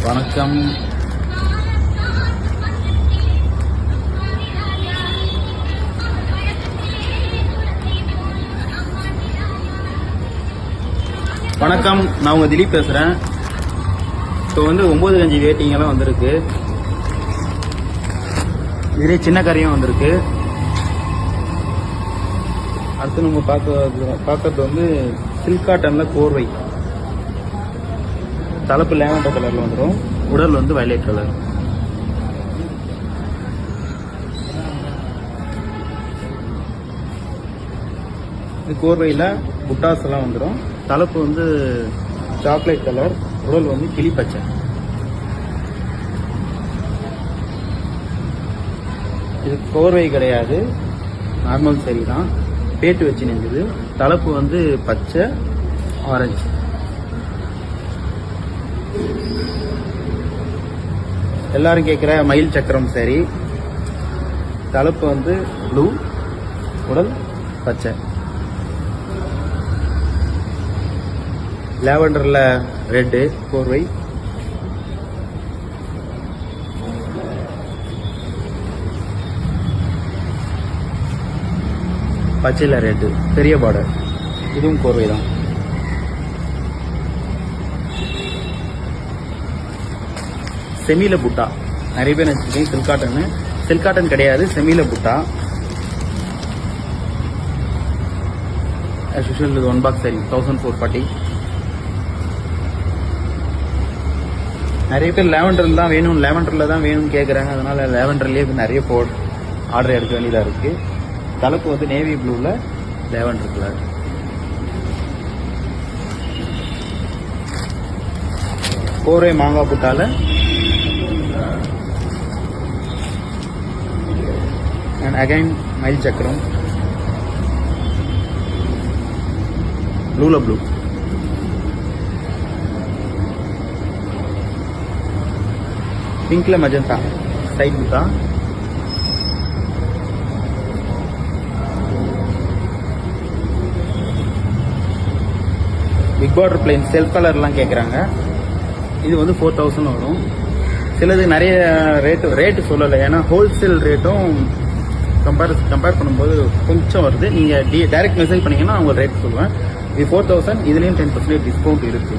வணக்கம். வணக்கம், நான் உங்க திலீப் பேசுறேன். இப்போ 9 கஞ்சி வெயிட்டிங் எல்லாம் வந்திருக்கு. இதுலேயே சின்ன கறியும் வந்திருக்கு. அடுத்து நம்ம பார்க்கறது சில்க் காட்டன்ல கோர்வை. தலைப்பு லேவண்டர் கலர்ல வந்துடும். உடல் வயலட் கலர். இது கோர்வையில் புட்டாஸ் எல்லாம் வந்துடும். தலைப்பு சாக்லேட் கலர், உடல் கிளி பச்சை. இது கோர்வை கிடையாது, நார்மல் சரி தான். பேட்டு வச்சு நின்றுது. தலைப்பு பச்சை ஆரஞ்சு. எல்லாரும் கேட்குற மயில் சக்கரம் சரி. தலைப்பு ப்ளூ, உடல் பச்சை. லேவண்டர்ல ரெட்டு கோர்வை. பச்சையில் ரெட்டு, பெரிய பார்டர். இதுவும் கோர்வை தான். செமில புட்டா. நிறைய பேர் நினைச்சிருக்கீங்க சில்க் காட்டன். சில்க் காட்டன் கிடையாது, செமில புட்டா. as usual இது 1 பாக்ஸ் சரி 1440. நிறைய பேர் லேவண்டர்ல தான் வேணும், லேவண்டர்ல தான் வேணும்னு கேட்குறாங்க. அதனால லேவண்டர்லேயே நிறைய ஆர்டர் எடுக்க வேண்டியதாக இருக்கு. தலைப்பு நேவி ப்ளூல லேவண்டர் கலர். கோரை மாங்காய் புட்டால and again மயில் சக்கரம். ப்ளூல ப்ளூ. பிங்க்ல மஜந்தா சைட் புட்டா. பிக் பார்டர் பிளைன் செல்ஃப் கலர்லாம் கேட்குறாங்க. இது 4000 வரும். சிலது நிறைய ரேட்டு சொல்லலை, ஏன்னா ஹோல்சேல் ரேட்டும் கம்பேர் பண்ணும்போது கொஞ்சம் வருது. நீங்கள் டைரக்ட் மெசேஜ் பண்ணீங்கன்னா அவங்க ரேட் சொல்லுவேன். இது 4000. இதுலேயும் 10% டிஸ்கவுண்ட் இருக்கு.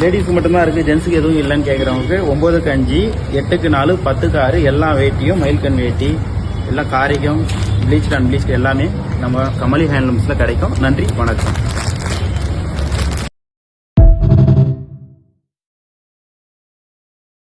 லேடிஸ்க்கு மட்டும்தான் இருக்கு, ஜென்ஸுக்கு எதுவும் இல்லைன்னு கேட்குறவங்களுக்கு 9க்கு 5, 8க்கு 4, 10க்கு 6 எல்லா வேட்டியும் மயில்கண் வேட்டி, எல்லாம் காரிகம், ப்ளீச்ட் அண்ட் ப்ளீச்ட் எல்லாமே நம்ம கமலி ஹேண்ட்லூம்ஸில் கிடைக்கும். நன்றி, வணக்கம்.